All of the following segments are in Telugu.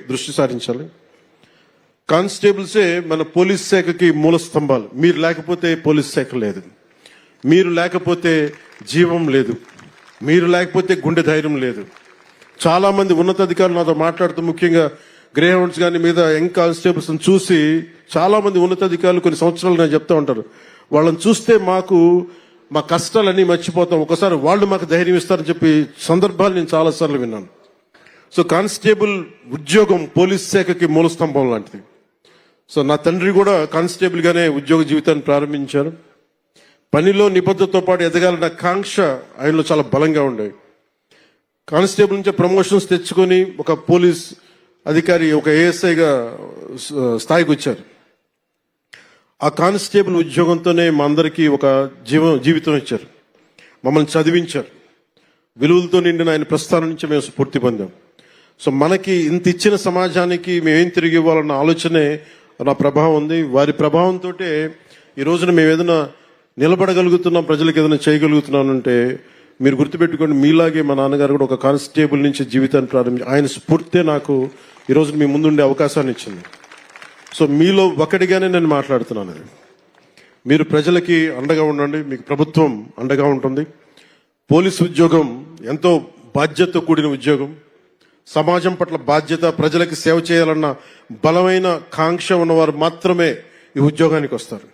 దృష్టి సారించాలి. కానిస్టేబుల్సే మన పోలీస్ శాఖకి మూల స్తంభాలు. మీరు లేకపోతే పోలీస్ శాఖ లేదు, మీరు లేకపోతే జీవం లేదు, మీరు లేకపోతే గుండె ధైర్యం లేదు. చాలా మంది ఉన్నతాధికారులు నాతో మాట్లాడుతూ, ముఖ్యంగా గ్రే హౌండ్స్ కానీ మీద యంగ్ కానిస్టేబుల్స్ చూసి చాలా మంది ఉన్నతాధికారులు కొన్ని సంవత్సరాలు నేను చెప్తా ఉంటారు, వాళ్ళని చూస్తే మాకు మా కష్టాలన్నీ మర్చిపోతాం, ఒకసారి వాళ్ళు మాకు ధైర్యం ఇస్తారని చెప్పి సందర్భాలు నేను చాలాసార్లు విన్నాను. సో కానిస్టేబుల్ ఉద్యోగం పోలీస్ శాఖకి మూల స్తంభం లాంటిది. సో నా తండ్రి కూడా కానిస్టేబుల్ గానే ఉద్యోగ జీవితాన్ని ప్రారంభించారు. పనిలో నిబద్ధతతో పాటు ఎదగాలన్న కాంక్ష ఆయనలో చాలా బలంగా ఉండేవి. కానిస్టేబుల్ నుంచి ప్రమోషన్స్ తెచ్చుకొని ఒక పోలీస్ అధికారి, ఒక ఏఎస్ఐగా స్థాయికి వచ్చారు. ఆ కానిస్టేబుల్ ఉద్యోగంతోనే మా అందరికీ ఒక జీవితం ఇచ్చారు, మమ్మల్ని చదివించారు. విలువలతో నిండిన ఆయన ప్రస్థానం నుంచి మేము స్ఫూర్తి పొందాం. సో మనకి ఇంత ఇచ్చిన సమాజానికి మేమేం తిరిగి ఇవ్వాలన్న ఆలోచనే నా ప్రభావం ఉంది. వారి ప్రభావంతో ఈ రోజున మేము ఏదైనా నిలబడగలుగుతున్నాం, ప్రజలకు ఏదైనా చేయగలుగుతున్నానంటే మీరు గుర్తుపెట్టుకోండి, మీలాగే మా నాన్నగారు కూడా ఒక కానిస్టేబుల్ నుంచి జీవితాన్ని ప్రారంభించి ఆయన స్ఫూర్తే నాకు ఈ రోజు మీ ముందుండే అవకాశాన్ని ఇచ్చింది. సో మీలో ఒకటిగానే నేను మాట్లాడుతున్నాను. అది మీరు ప్రజలకి అండగా ఉండండి, మీకు ప్రభుత్వం అండగా ఉంటుంది. పోలీసు ఉద్యోగం ఎంతో బాధ్యతతో కూడిన ఉద్యోగం. సమాజం పట్ల బాధ్యత, ప్రజలకి సేవ చేయాలన్న బలమైన కాంక్ష ఉన్నవారు మాత్రమే ఈ ఉద్యోగానికి వస్తారు.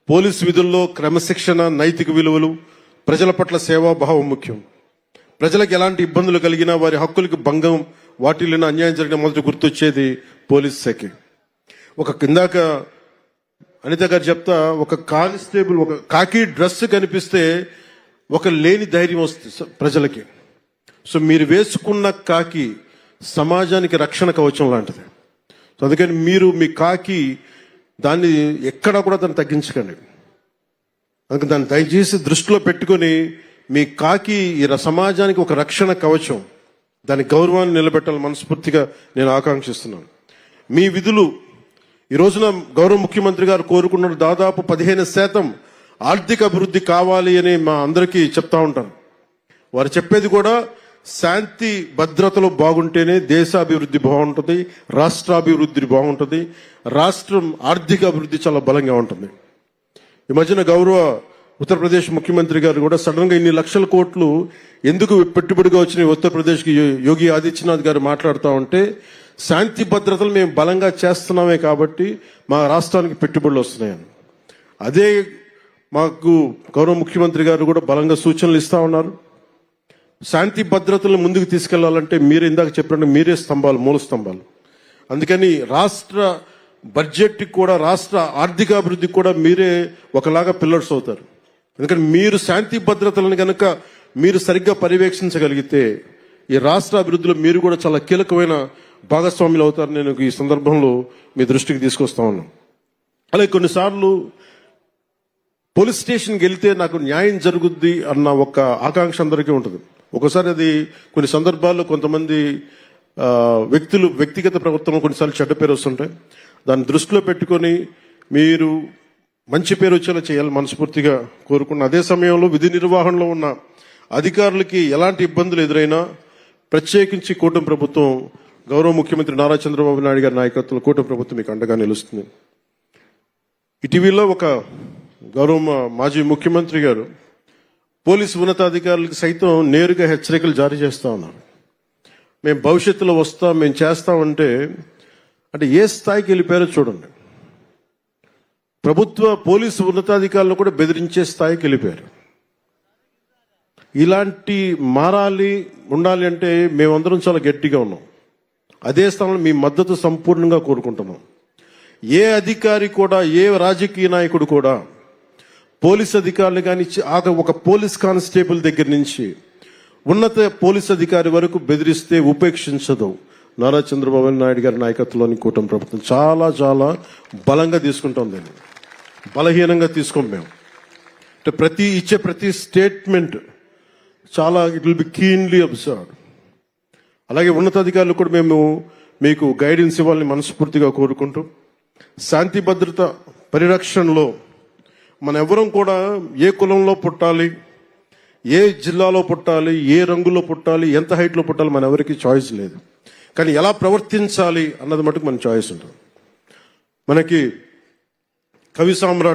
పోలీసు విధుల్లో క్రమశిక్షణ, నైతిక విలువలు, ప్రజల పట్ల సేవాభావం ముఖ్యం. ప్రజలకు ఎలాంటి ఇబ్బందులు కలిగినా, వారి హక్కులకి భంగం వాటిల్లిన అన్యాయం జరిగిన మొదటి గుర్తొచ్చేది పోలీస్ శాఖ. ఇందాక అనిత గారు చెప్తా, ఒక కానిస్టేబుల్ ఒక కాకి డ్రెస్ కనిపిస్తే ఒక లేని ధైర్యం వస్తుంది ప్రజలకి. సో మీరు వేసుకున్న కాకి సమాజానికి రక్షణ కవచం లాంటిది. సో అందుకని మీరు మీ కాకి దాన్ని ఎక్కడా కూడా దాన్ని తగ్గించకండి. అందుకని దాన్ని దయచేసి దృష్టిలో పెట్టుకొని మీ కాకి ఈ సమాజానికి ఒక రక్షణ కవచం, దాని గౌరవాన్ని నిలబెట్టాలని మనస్ఫూర్తిగా నేను ఆకాంక్షిస్తున్నాను. మీ విధులు ఈ రోజున గౌరవ ముఖ్యమంత్రి గారు కోరుకున్న దాదాపు 15% ఆర్థిక అభివృద్ధి కావాలి అని మా అందరికీ చెప్తా ఉంటాను. వారు చెప్పేది కూడా శాంతి భద్రతలు బాగుంటేనే దేశాభివృద్ధి బాగుంటుంది, రాష్ట్రాభివృద్ధి బాగుంటుంది, రాష్ట్రం ఆర్థిక అభివృద్ధి చాలా బలంగా ఉంటుంది. ఈ మధ్యన గౌరవ ఉత్తరప్రదేశ్ ముఖ్యమంత్రి గారు కూడా సడన్ గా ఇన్ని లక్షల కోట్లు ఎందుకు పెట్టుబడిగా వచ్చిన ఉత్తరప్రదేశ్కి యోగి ఆదిత్యనాథ్ గారు మాట్లాడుతూ ఉంటే, శాంతి భద్రతలు మేము బలంగా చేస్తున్నామే కాబట్టి మా రాష్ట్రానికి పెట్టుబడులు వస్తున్నాయని. అదే మాకు గౌరవ ముఖ్యమంత్రి గారు కూడా బలంగా సూచనలు ఇస్తా ఉన్నారు. శాంతి భద్రతలను ముందుకు తీసుకెళ్లాలంటే మీరు ఇందాక చెప్పినట్టు మీరే స్తంభాలు, మూల స్తంభాలు. అందుకని రాష్ట్ర బడ్జెట్ కూడా, రాష్ట్ర ఆర్థికాభివృద్ధికి కూడా మీరే ఒకలాగా పిల్లర్స్ అవుతారు. ఎందుకంటే మీరు శాంతి భద్రతలను కనుక మీరు సరిగ్గా పర్యవేక్షించగలిగితే ఈ రాష్ట్ర అభివృద్ధిలో మీరు కూడా చాలా కీలకమైన భాగస్వాములు అవుతారు. నేను ఈ సందర్భంలో మీ దృష్టికి తీసుకొస్తా ఉన్నాను. అలాగే కొన్నిసార్లు పోలీస్ స్టేషన్కి వెళ్తే నాకు న్యాయం జరుగుద్ది అన్న ఒక ఆకాంక్ష అందరికీ ఉంటుంది. ఒకసారి అది కొన్ని సందర్భాల్లో కొంతమంది వ్యక్తులు వ్యక్తిగత ప్రవర్తన కొన్నిసార్లు చెడ్డ పేరు వస్తుంటాయి. దాన్ని దృష్టిలో పెట్టుకొని మీరు మంచి పేరు వచ్చేలా చేయాలి మనస్ఫూర్తిగా కోరుకున్న. అదే సమయంలో విధి నిర్వహణలో ఉన్న అధికారులకి ఎలాంటి ఇబ్బందులు ఎదురైనా ప్రత్యేకించి కూటమి ప్రభుత్వం, గౌరవ ముఖ్యమంత్రి నారా చంద్రబాబు నాయుడు గారి నాయకత్వంలో కూటమి ప్రభుత్వం మీకు అండగా నిలుస్తుంది. ఇటీవల ఒక గౌరవ మాజీ ముఖ్యమంత్రి గారు పోలీసు ఉన్నతాధికారులకు సైతం నేరుగా హెచ్చరికలు జారీ చేస్తా ఉన్నారు. మేము భవిష్యత్తులో వస్తాం, మేము చేస్తామంటే అంటే ఏ స్థాయికి వెళ్ళిపోయారో చూడండి. ప్రభుత్వ పోలీసు ఉన్నతాధికారులను కూడా బెదిరించే స్థాయికి వెళ్ళిపోయారు. ఇలాంటి మారాలి, ఉండాలి అంటే మేమందరం చాలా గట్టిగా ఉన్నాం. అదే స్థానంలో మీ మద్దతు సంపూర్ణంగా కోరుకుంటున్నాం. ఏ అధికారి కూడా, ఏ రాజకీయ నాయకుడు కూడా పోలీస్ అధికారులు కానీ, ఒక పోలీస్ కానిస్టేబుల్ దగ్గర నుంచి ఉన్నత పోలీస్ అధికారి వరకు బెదిరిస్తే ఉపేక్షించదు నారా చంద్రబాబు నాయుడు గారి నాయకత్వంలోని కూటమి ప్రభుత్వం. చాలా చాలా బలంగా తీసుకుంటాం, దాన్ని బలహీనంగా తీసుకోం మేము. అంటే ఇచ్చే ప్రతి స్టేట్మెంట్ చాలా it will be keenly observed. అలాగే ఉన్నతాధికారులు కూడా మేము మీకు గైడెన్స్ ఇవ్వాలని మనస్ఫూర్తిగా కోరుకుంటూ, శాంతి భద్రత పరిరక్షణలో మన ఎవరం కూడా ఏ కులంలో పుట్టాలి, ఏ జిల్లాలో పుట్టాలి, ఏ రంగులో పుట్టాలి, ఎంత హైట్లో పుట్టాలి, మన ఎవరికి చాయిస్ లేదు. కానీ ఎలా ప్రవర్తించాలి అన్నది మటుకు మన చాయిస్ ఉంటుంది. మనకి కవి సామ్రాట్